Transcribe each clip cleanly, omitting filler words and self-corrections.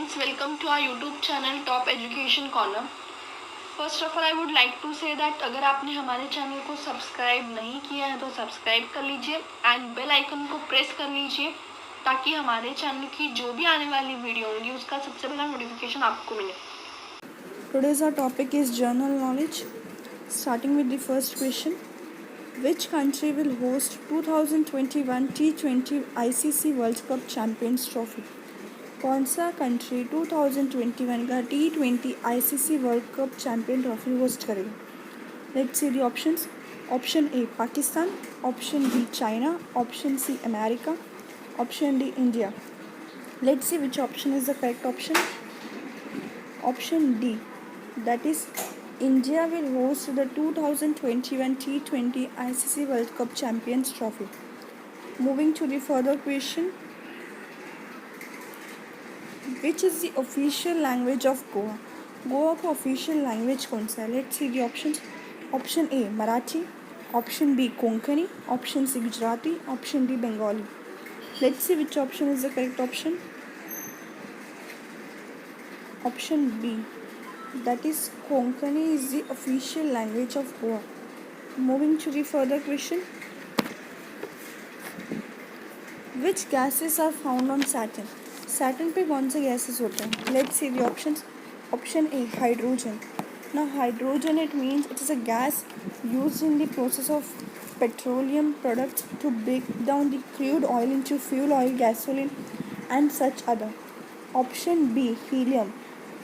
friends, welcome to our YouTube channel Top Education Corner. First of all I would like to say that अगर आपने हमारे channel को subscribe नहीं किया है तो सब्सक्राइब कर लीजिए एंड बेल आइकन को प्रेस कर लीजिए ताकि हमारे चैनल की जो भी आने वाली वीडियो होगी उसका सबसे पहला नोटिफिकेशन आपको मिले. Today's our topic is general knowledge. Starting with the first question. Which country will host 2021 T20 ICC World Cup Champions Trophy? कौन सा कंट्री 2021 का T20 ICC World Cup champion trophy host करेगा? Let's see the options. Option A Pakistan, option B China, option C America, option D India. Let's see which option is the correct option. Option D, that is India will host the 2021 T20 ICC World Cup Champions Trophy. Moving to the further question. Which is the official language of Goa? Goa का official language कौन सा है? Let's see the options. Option A Marathi, option B Konkani, option C Gujarati, option D Bengali. Let's see which option is the correct option. Option B, that is Konkani is the official language of Goa. Moving to the further question. Which gases are found on Saturn? Saturn पे कौन से gases होते हैं? Let's see the options. Option A hydrogen. Now hydrogen, it means it is a gas used in the process of petroleum products to break down the crude oil into fuel oil, gasoline and such other. Option B helium.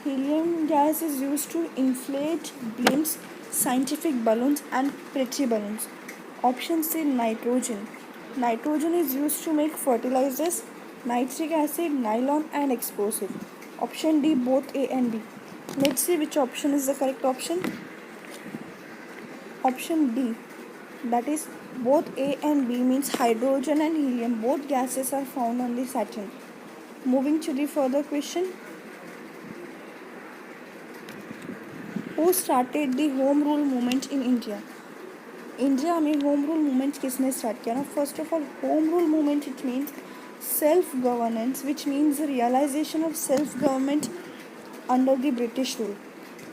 Helium gas is used to inflate blimps, scientific balloons and pretty balloons. Option C nitrogen. Nitrogen is used to make fertilizers, nitric acid, nylon and explosive. Option D both A and B. Let's see which option is the correct option. Option D, that is both A and B, means hydrogen and helium, both gases are found on the Saturn. Moving to the further question. Who started the home rule movement in India? India में home rule movement किसने start किया ना? First of all home rule movement it means self governance which means realization of self government under the British rule.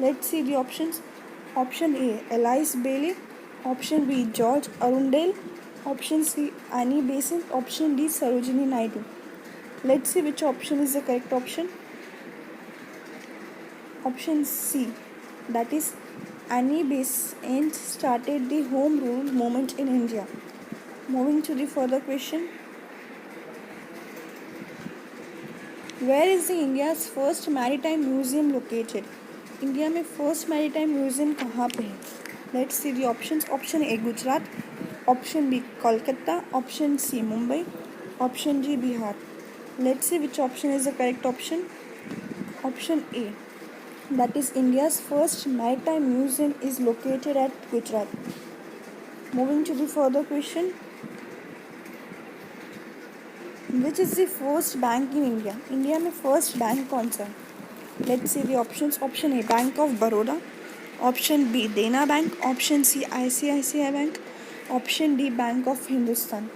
Let's see the options. Option A Alice Bailey, option B George Arundale, option C Annie Besant, option D Sarojini Naidu. Let's see which option is the correct option. Option C, that is Annie Besant started the home rule movement in India. Moving to the further question. Where is the India's first maritime museum located? India में first maritime museum कहाँ पे है? Let's see the options. Option A Gujarat, option B Kolkata, option C Mumbai, option D Bihar. Let's see which option is the correct option. Option A, that is India's first maritime museum is located at Gujarat. Moving to the further question. Which is the first bank in India? India में first bank कौन सा? Let's see the options. Option A Bank of Baroda, option B Dena Bank, option C ICICI Bank, option D Bank of Hindustan.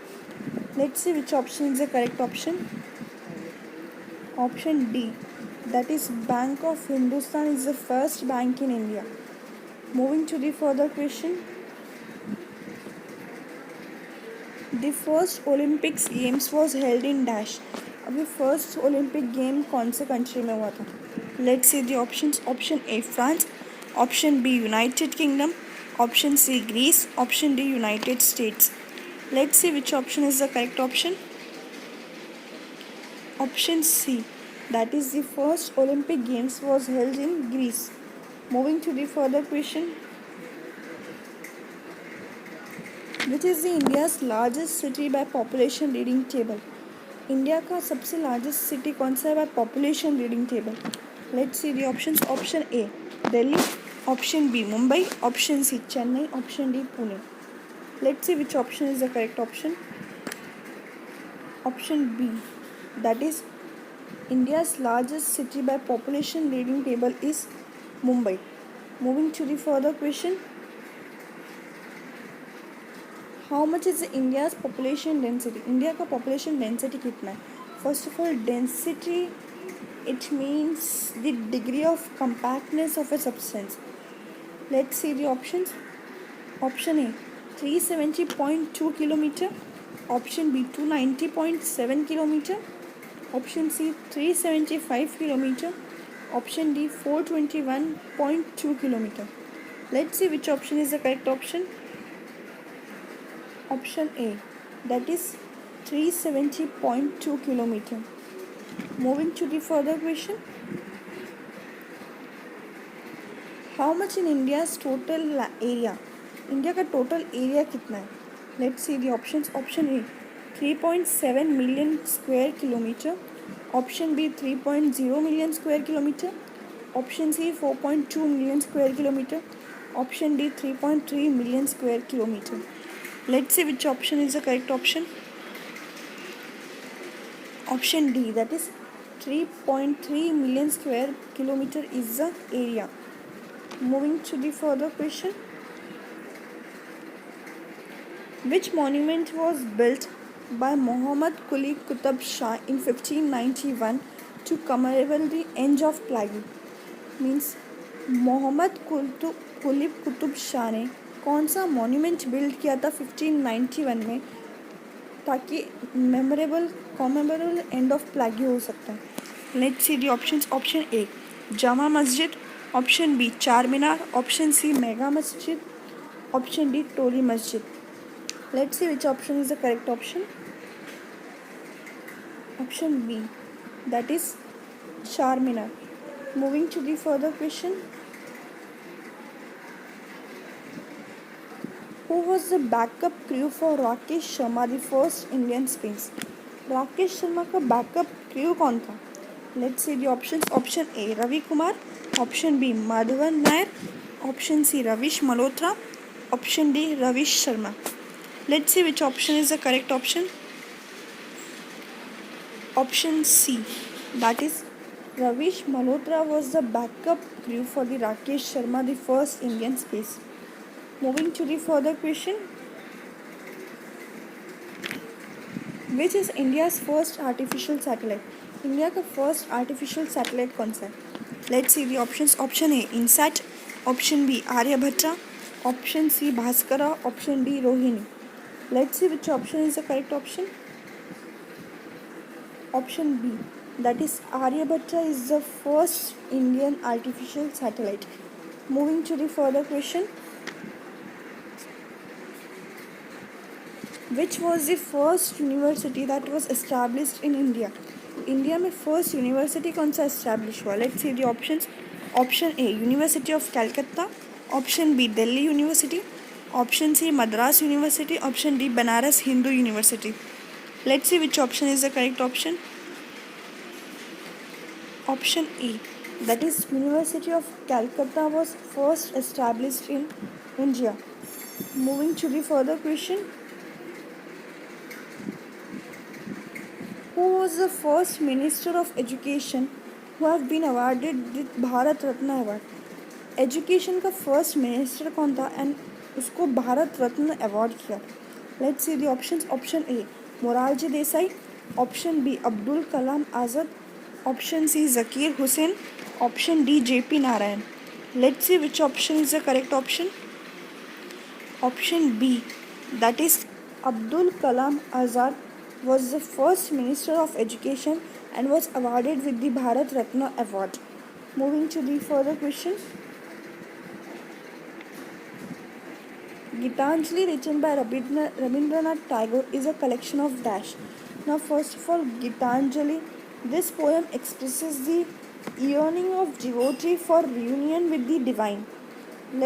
Let's see which option is the correct option. Option D, that is Bank of Hindustan is the first bank in India. Moving to the further question. The first Olympics games was held in dash. अभी first Olympic game कौन से country में हुआ था? Let's see the options. Option A France, option B United Kingdom, option C Greece, option D United States. Let's see which option is the correct option. Option C, that is the first Olympic Games was held in Greece. Moving to the further question. Which is the India's largest city by population reading table? India का सबसे largest city कौन सा है by population reading table? Let's see the options. Option A Delhi, option B Mumbai, option C Chennai, option D Pune. Let's see which option is the correct option. Option B, that is India's largest city by population reading table is Mumbai. Moving to the further question. How much is India's population density? India का population density कितना है? First of all, density It means the degree of compactness of a substance. Let's see the options. Option A 370.2 kilometer. Option B 290.7 kilometer. Option C 375 kilometer. Option D 421.2 kilometer. Let's see which option is the correct option. Option A, that is 370.2 kilometer. Moving to the further question. How much in India's total area? India का total area कितना है? Let's see the options. Option A 3.7 million square kilometre. Option B 3.0 million square kilometre. Option C 4.2 million square kilometre. Option D 3.3 million square kilometre. Let's see which option is the correct option. Option D, that is 3.3 million square kilometer is the area. Moving to the further question. Which monument was built by Muhammad Quli Qutb Shah in 1591 to commemorate the end of plague? Means Mohammad Quli Qutub Shah ने कौन सा monument build किया था 1591 में ताकि कॉमेमोरेबल end of प्लागी हो सकता है. Let's see the options. Option A Jama Masjid. Option B Charminar. Option C Mecca Masjid. Option D Toli Masjid. Let's see which option is the correct option. Option B, that is Charminar. Moving to the further question. Who was the backup crew for Rakesh Sharma, the first Indian space? Rakesh Sharma का backup crew कौन था? Let's see the options. Option A Ravi Kumar. Option B Madhavan Nair. Option C Ravish Malhotra. Option D Ravish Sharma. Let's see which option is the correct option. Option C, that is Ravish Malhotra was the backup crew for the Rakesh Sharma, the first Indian space. Moving to the further question. Which is India's first artificial satellite? India का first artificial satellite कौन सा है? Let's see the options. Option A INSAT. Option B Aryabhata. Option C Bhaskara. Option D Rohini. Let's see which option is the correct option. Option B, that is Aryabhatta is the first Indian artificial satellite. Moving to the further question. Which was the first university that was established in India? India में first university कौन सा establish हुआ? Let's see the options. Option A university of Calcutta. Option B Delhi university. Option C Madras university. Option D Banaras Hindu university. Let's see which option is the correct option. Option E, that is University of Calcutta was first established in India. Moving to the further question. Who was the first Minister of Education who have been awarded the Bharat Ratna Award? Education का first minister कौन था and उसको Bharat Ratna award किया? Let's see the options. Option A Morarji Desai. Option B Abdul Kalam Azad. Option C Zakir Hussain. Option D JP Narayan. Let's see which option is the correct option. Option B, that is Abdul Kalam Azad was the first Minister of Education and was awarded with the Bharat Ratna Award. Moving to the further question. Gitanjali written by Rabindranath Tagore is a collection of dash. Now first of all, Gitanjali, this poem expresses the yearning of devotee for reunion with the divine.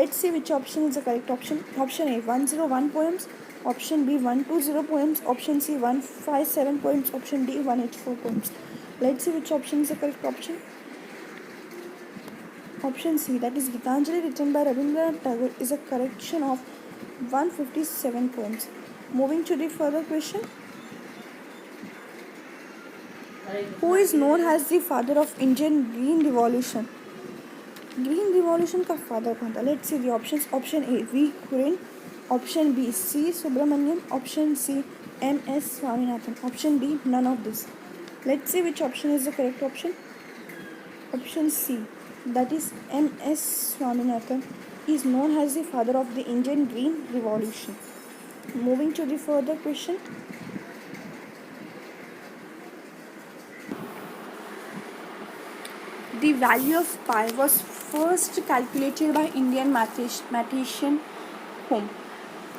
Let's see which option is the correct option. Option A 101 poems. Option B 120 poems. Option C 157 poems. Option D 184 poems. Let's see which option is the correct option. Option C, that is Gitanjali written by Rabindranath Tagore is a collection of 157 poems. Moving to the further question. Who is known as the father of Indian Green Revolution? Green Revolution का father कौन था? Let's see the options. Option A V Kurin. Option B C Subramaniam. Option C M S Swaminathan. Option D none of this. Let's see which option is the correct option. Option C, that is M.S. Swaminathan, is known as the father of the Indian Green Revolution. Moving to the further question. The value of pi was first calculated by Indian mathematician whom?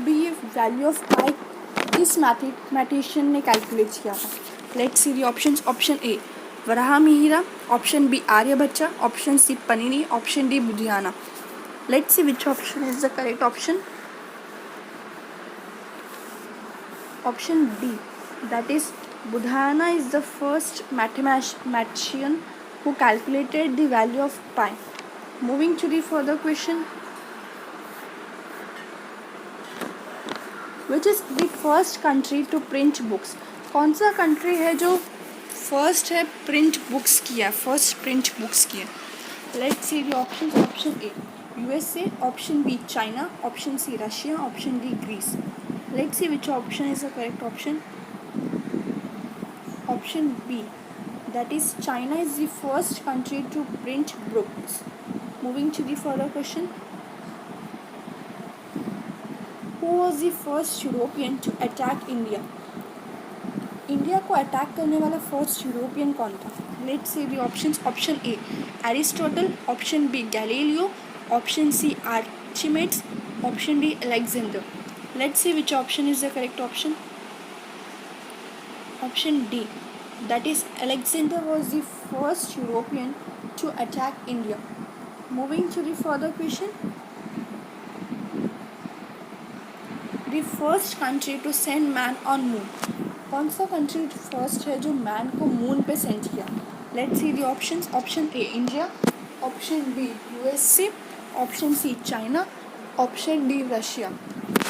भी ये value of पाई किस mathematician ने calculate किया था? Let's see the options. Option A Varahamihira, option B Aryabhatta, option C Panini, option D Baudhayana. Let's see which option is the correct option. Option B, that is Budhana is the first mathematician who calculated the value of pi. Moving to the further question. Which is the first country to print books? कौन सा country है जो first है print books किया, first print books किया? Let's see the option. Option A USA, option B China, option C Russia, option D Greece. Let's see which option is the correct option. Option B, that is China is the first country to print books. Moving to the further question. Who was the first European to attack India? India को attack करने वाला first European कौन था? Let's see the options. Option A Aristotle, option B Galileo, option C Archimedes, option D Alexander. Let's see which option is the correct option. Option D, that is Alexander was the first European to attack India. Moving to the further question. The first country to send man on moon. कौन सा country first है जो man को moon पे send किया? Let's see the options. Option A India, option B USA, option C China, option D Russia.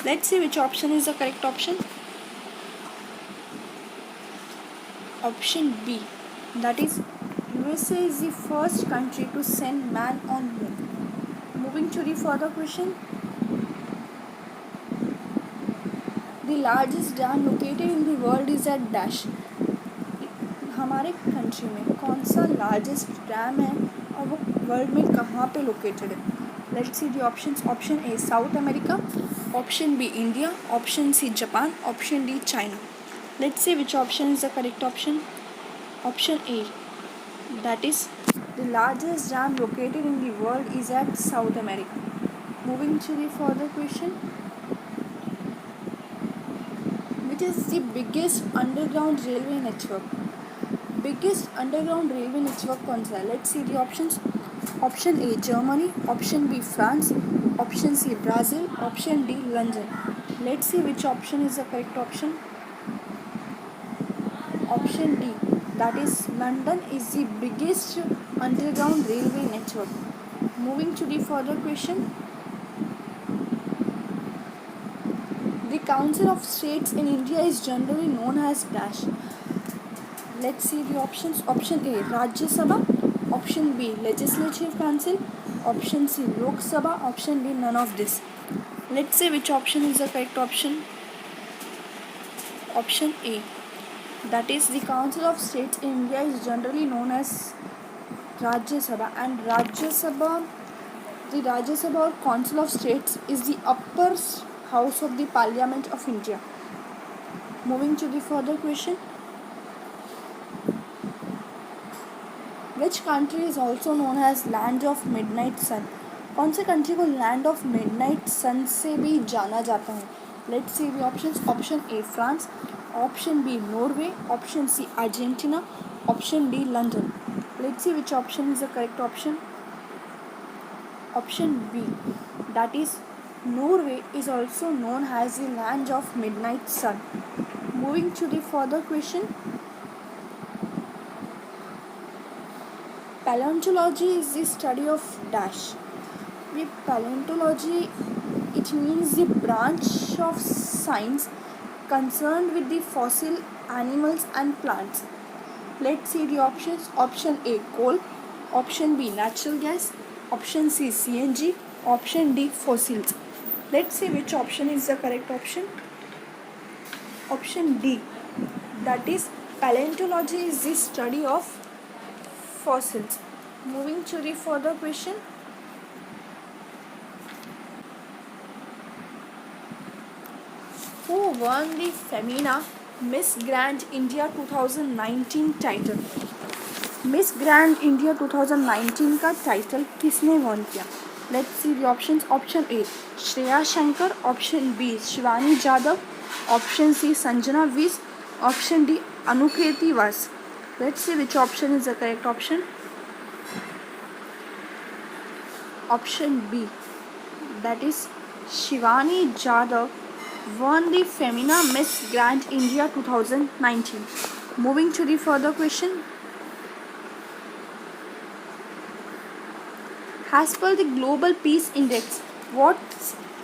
Let's see which option is the correct option. Option B, that is USA is the first country to send man on moon. Moving to the further question. The largest dam located in the world is at dash. हमारे country में कौन सा largest dam है और वो world में कहाँ पे लोकेटेड है? Let's see the options. Option A South America, option B India, option C Japan, option D China. Let's see which option is the correct option. Option A, that is the largest dam located in the world is at South America. Moving to the further question. Which is the biggest underground railway network? Biggest underground railway network कौन सा है? Let's see the options. Option A Germany, option B France, option C Brazil, option D London. Let's see which option is the correct option. Option D, that is London is the biggest underground railway network. Moving to the further question. The Council of States in India is generally known as dash. Let's see the options. Option A Rajya Sabha, option B Legislative Council, option C Lok Sabha, option D none of this. Let's see which option is the correct option. Option A, that is the Council of States in India is generally known as Rajya Sabha, and Rajya Sabha, the Rajya Sabha or Council of States is the upper house of the Parliament of India. Moving to the further question. Which country is also known as Land of Midnight Sun? कौन से country को land of midnight सन से भी जाना जाता है? Let's see the options. Option A France, option B Norway, option C Argentina, option D London. Let's see which option is the correct option. Option B, that is Norway is also known as the land of midnight sun. Moving to the further question. Paleontology is the study of dash. ये paleontology, it means the branch of science concerned with the fossil animals and plants. Let's see the options. Option A coal, option B natural gas, option C CNG, option D fossils. Let's see which option is the correct option. Option D, that is paleontology is the study of fossils. Moving to the further question. Who won the Femina Miss Grand India 2019 title? Miss Grand India 2019 का title किसने won किया? Let's see the options. Option A Shreya Shankar, option B Shivani Jadhav, option C Sanjana Vis, option D Anukriti Vas. Let's see which option is the correct option. Option B, that is Shivani Jadhav won the Femina Miss Grand India 2019. Moving to the further question. As per the Global Peace Index, what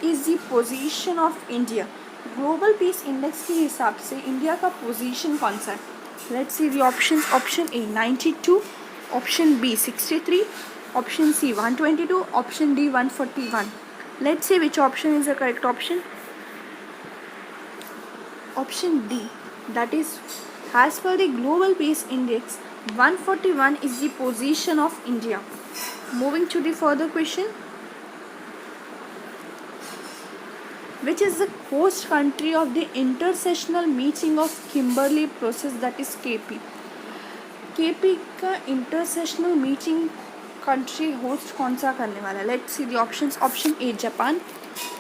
is the position of India? Global Peace Index के हिसाब से India का position कौन सा है? Let's see the options. Option A 92, option B 63, option C 122, option D 141. Let's see which option is the correct option. Option D, that is, as per the Global Peace Index, 141 is the position of India. Moving to the further question. Which is the host country of the intersessional meeting of Kimberley process, that is KP? KP का intersessional meeting country host कौन सा करने वाला है? Let's see the options. Option A Japan,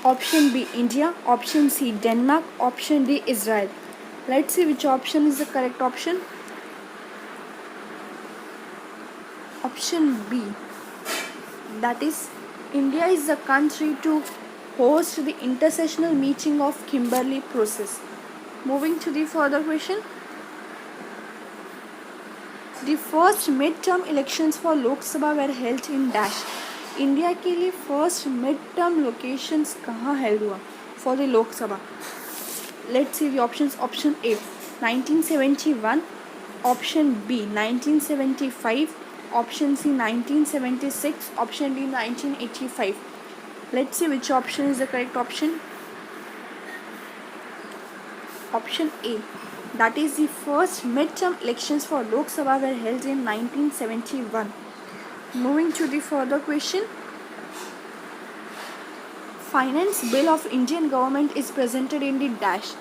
option B India, option C Denmark, option D Israel. Let's see which option is the correct option. Option B, that is, India is the country to host the intersessional meeting of Kimberley process. Moving to the further question. The first midterm elections for Lok Sabha were held in dash. India के लिए first mid term locations कहाँ held हुआ for the Lok Sabha? Let's see the options. Option A 1971, option B 1975, option C 1976, option D 1985. Let's see which option is the correct option. Option A, that is, the first midterm elections for Lok Sabha were held in 1971. Moving to the further question. Finance bill of Indian government is presented in the dash.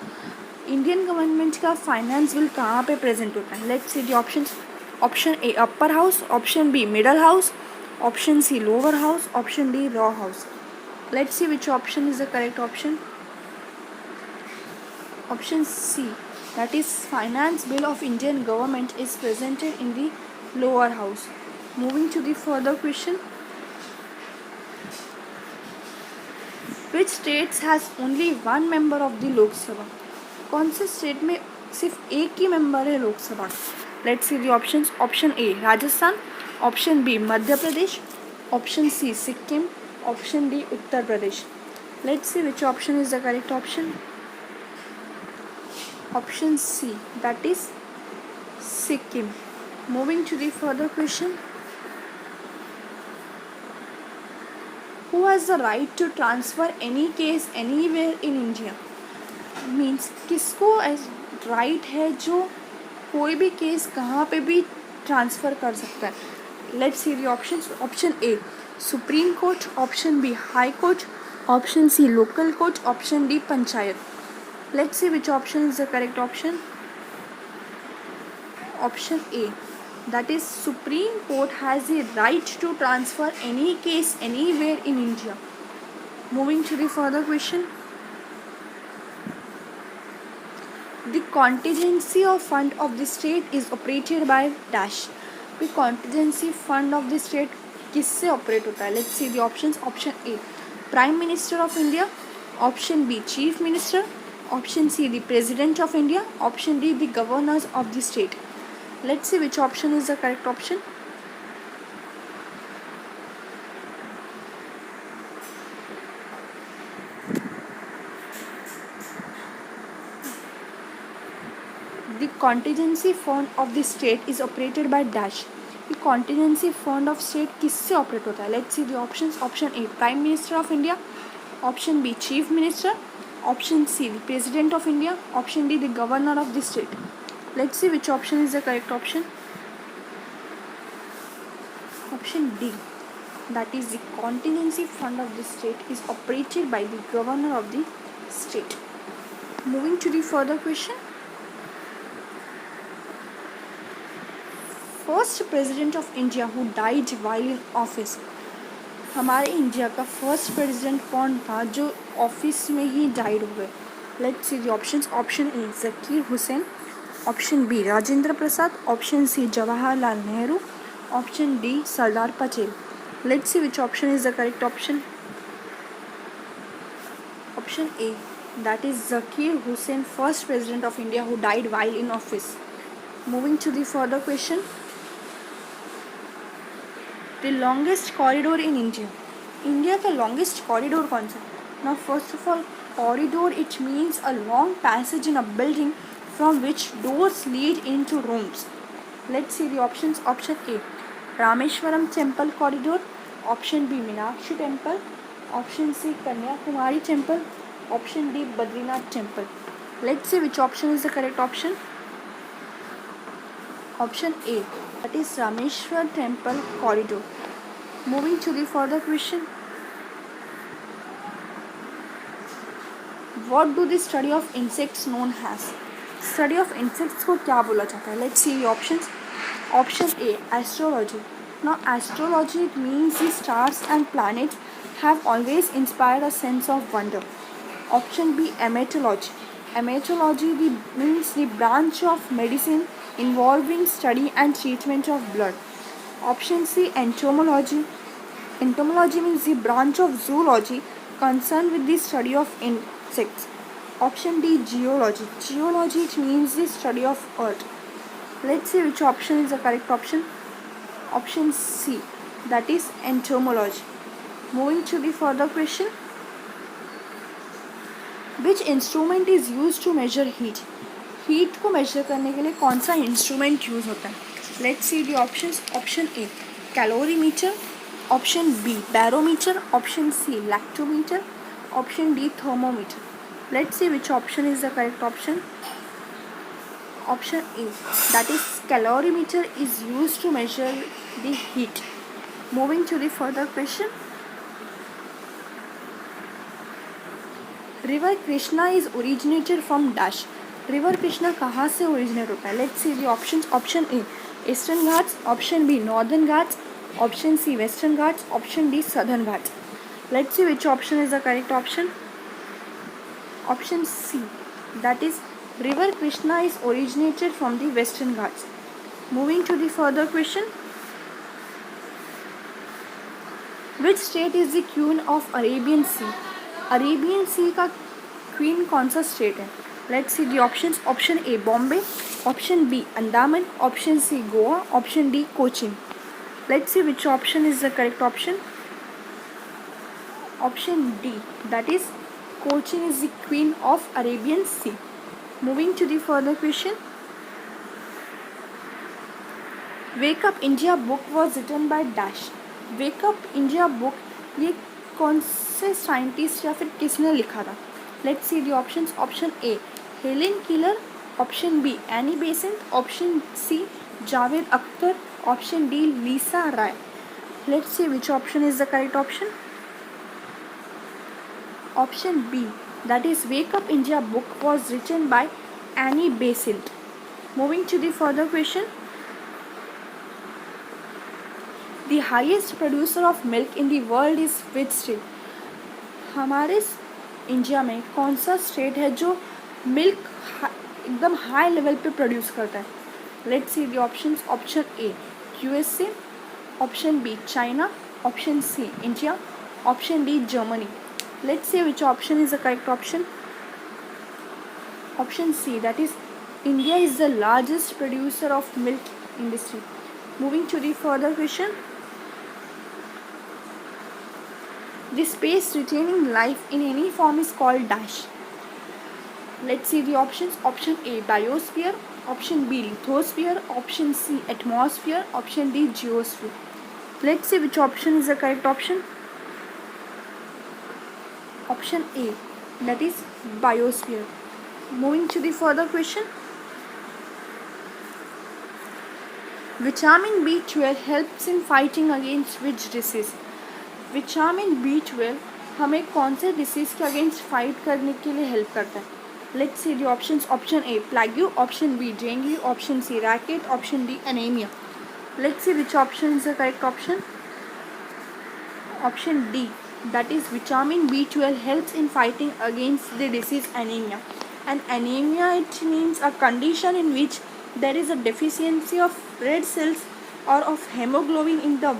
Indian government का finance bill कहाँ पे present होता है? Let's see the options. Option A upper house, option B middle house, option C lower house, option D raw house. Let's see which option is the correct option. Option C, that is, finance bill of Indian government is presented in the lower house. Moving to the further question. Which states has only one member of the Lok Sabha? कौन से state में सिर्फ एक ही member है Lok Sabha? Let's see the options. Option A Rajasthan, option B Madhya Pradesh, option C Sikkim, option D Uttar Pradesh. Let's see which option is the correct option. Option C, that is Sikkim. Moving to the further question. Who has the right to transfer any case anywhere in India? Means किसको right है जो कोई भी case कहाँ पे भी transfer कर सकता है? Let's see the options. Option A supreme court, option B high court, option C local court, option D panchayat. Let's see which option is the correct option. Option A, that is, Supreme Court has the right to transfer any case anywhere in India. Moving to the further question. The contingency of fund of the state is operated by dash. The contingency fund of the state किससे operate होता है? Let's see the options. Option A Prime Minister of India, option B Chief Minister, option C the President of India, option D the governors of the state. Let's see which option is the correct option. The contingency fund of the state is operated by dash. The contingency fund of state किससे operate होता है? Let's see the options. Option A Prime Minister of India, option B Chief Minister, option C the President of India, option D the Governor of the state. Let's see which option is the correct option. Option D, that is the contingency fund of the state, is operated by the governor of the state. Moving to the further question. First president of India who died while in office. हमारे India का first president कौन था जो office में ही died हो गए? Let's see the options. Option A Zakir Hussain, option B Rajendra Prasad, option C Jawaharlal Nehru, option D Sardar Patel. Let's see which option is the correct option. Option A, that is Zakir Hussain, first president of India who died while in office. Moving to the further question. The longest corridor in India. India का longest corridor कौन सा? Now first of all, corridor it means a long passage in a building from which doors lead into rooms. Let's see the options. Option A, Rameshwaram temple corridor. Option B, Meenakshi temple. Option C, Kanyakumari temple. Option D, Badrinath temple. Let's see which option is the correct option. Option A, that is Rameshwar temple corridor. Moving to the further question. What do the study of insects known as? Study of insects को क्या बोला जाता है? Let's see the options. Option A, astrology. Now astrology it means the stars and planets have always inspired a sense of wonder. Option B, hematology. Hematology means the branch of medicine involving study and treatment of blood. Option C, entomology. Entomology means the branch of zoology concerned with the study of insects. Option D, geology. Geology it means the study of earth. Let's see which option is the correct option. Option C, that is entomology. Moving to the further question. Which instrument is used to measure heat? Heat को measure करने के लिए कौन सा instrument use होता है? Let's see the options. Option A, calorimeter. Option B, barometer. Option C, lactometer. Option D, thermometer. Let's see which option is the correct option. Option A, that is calorimeter, is used to measure the heat. Moving to the further question. River Krishna is originated from dash. River Krishna कहाँ से originate होता है? Let's see the options. Option A, Eastern Ghats. Option B, Northern Ghats. Option C, Western Ghats. Option D, Southern Ghats. Let's see which option is the correct option. Option C, that is River Krishna is originated from the Western Ghats. Moving to the further question. Which state is the queen of Arabian Sea? Arabian Sea का queen कौन सा state है? Let's see the options. Option A Bombay, option B Andaman, option C Goa, option D Cochin. Let's see which option is the correct option. Option D, that is Cochin is the queen of Arabian Sea. Moving to the further question. Wake up India book was written by dash. Wake up India book ये कौन से scientist या फिर किसने लिखा था? Let's see the options. Option A Helen Keller, option B Annie Besant, option C Javed Akhtar, option D Lisa Ray. Let's see which option is the correct option. Option B, that is wake up India book was written by Annie Besant. Moving to the further question. The highest producer of milk in the world is which state? हमारे India में कौन सा state है जो milk एकदम high level पे produce करता है? Let's see the options. Option A USA, option B China, option C India, option D Germany. Let's see which option is the correct option. Option C, that is India is the largest producer of milk industry. Moving to the further question. The space retaining life in any form is called dash. Let's see the options. Option A biosphere, option B lithosphere, option C atmosphere, option D geosphere. Let's see which option is the correct option. Option A, that is biosphere. Moving to the further question. Vitamin B12 helps in fighting against which disease? Vitamin B12 हमें कौन से disease के against fight करने के लिए help करता है? Let's see the options. Option A plague, option B dengue, option C rickets, option D anaemia. Let's see which option is the correct option. Option D, that is vitamin B12 helps in fighting against the disease anemia. And anemia, it means a condition in which there is a deficiency of red cells or of hemoglobin in the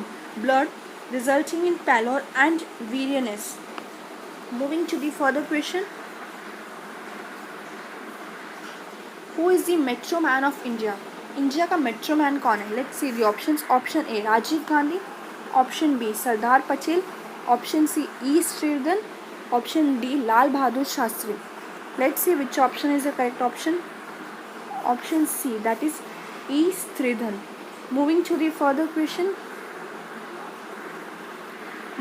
blood, resulting in pallor and weariness. Moving to the further question. Who is the metro man of India? India का metro man कौन है? Let's see the options. Option A Rajiv Gandhi, option B Sardar Patel, option C E Sreedharan, option D Lal Bahadur Shastri. Let's see which option is the correct option. Option C, that is E Sreedharan. Moving to the further question.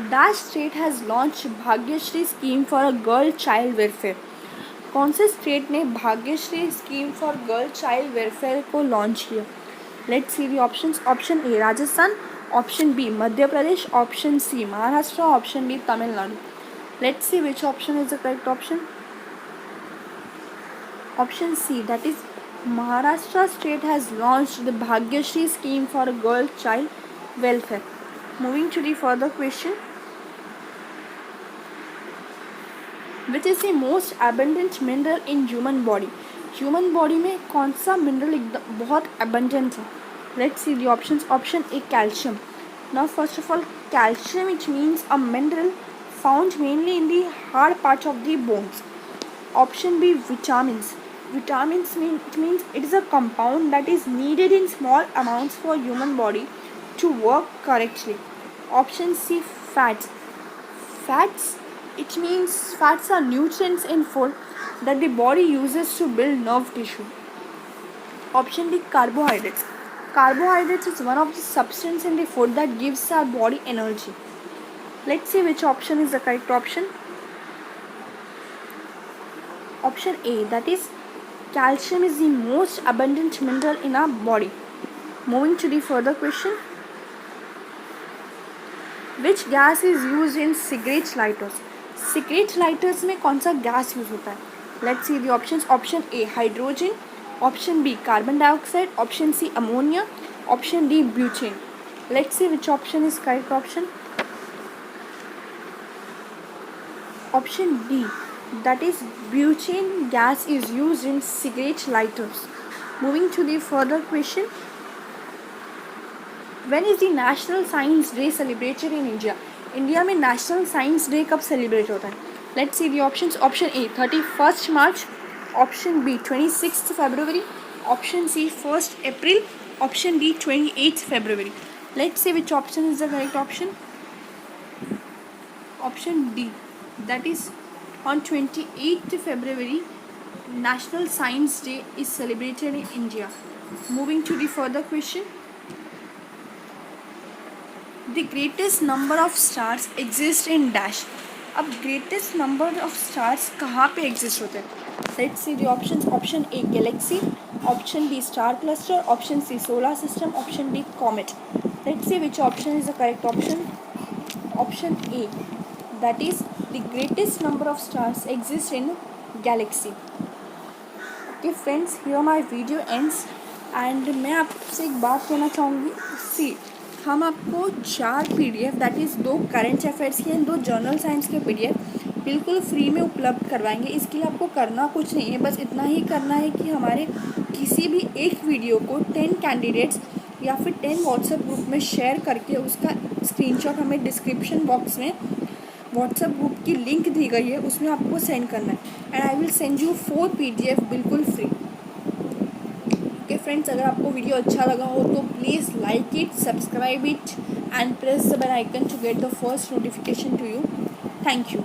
Dash state has launch Bhagyashree scheme for a girl child welfare? कौन से state ने Bhagyashree scheme for girl child welfare को launch किया? Let's see the options. Option A Rajasthan, option B Madhya Pradesh, option C Maharashtra, option D Tamil Nadu. Let's see which option is the correct option. Option C, that is Maharashtra state has launched the Bhagyashree scheme for girl child welfare. Moving to the further question. Which is the most abundant mineral in human body? Human body में कौन सा mineral एकदम बहुत abundant है? Let's see the options. Option A calcium. Now first of all, calcium, it means a mineral found mainly in the hard parts of the bones. Option B vitamins. Vitamins means it is a compound that is needed in small amounts for human body to work correctly. Option C fats. Fats, it means fats are nutrients in food that the body uses to build nerve tissue. Option D carbohydrates. Carbohydrates is one of the substance in the food that gives our body energy. Let's see which option is the correct option. Option A, that is calcium is the most abundant mineral in our body. Moving to the further question. Which gas is used in cigarette lighters? Cigarette lighters में कौन सा gas use होता है? Let's see the options. Option A hydrogen, option B carbon dioxide, option C ammonia, option D butane. Let's see which option is correct option. Option D, that is butane gas is used in cigarette lighters. Moving to the further question. When is the National Science Day celebrated in India? India में national science day कब celebrate होता है? Let's see the options. Option A 31 March, option B 26 February, option C 1 April, option D 28 February. Let's see which option is the correct option. Option D, that is on 28 February National Science Day is celebrated in India. Moving to the further question. The greatest number of stars exist in dash. अब greatest number of stars कहाँ पे exist होते हैं? Let's see the options. Option A galaxy, option B star cluster, option C solar system, option D comet. Let's see which option is the correct option. Option A, that is the greatest number of stars exist in galaxy. Okay friends, here my video ends and मैं आपसे एक बात कहना चाहूँगी. See, हम आपको 4 PDF that is 2 current affairs के and 2 journal science के PDF बिल्कुल फ्री में उपलब्ध करवाएंगे. इसके लिए आपको करना कुछ नहीं है, बस इतना ही करना है कि हमारे किसी भी एक वीडियो को 10 कैंडिडेट्स या फिर 10 व्हाट्सएप ग्रुप में शेयर करके उसका स्क्रीनशॉट हमें डिस्क्रिप्शन बॉक्स में व्हाट्सएप ग्रुप की लिंक दी गई है उसमें आपको सेंड करना है and I will send you 4 PDF बिल्कुल फ्री. ओके फ्रेंड्स, अगर आपको वीडियो अच्छा लगा हो तो please like it, subscribe it and press the bell icon to get the first notification to you. Thank you.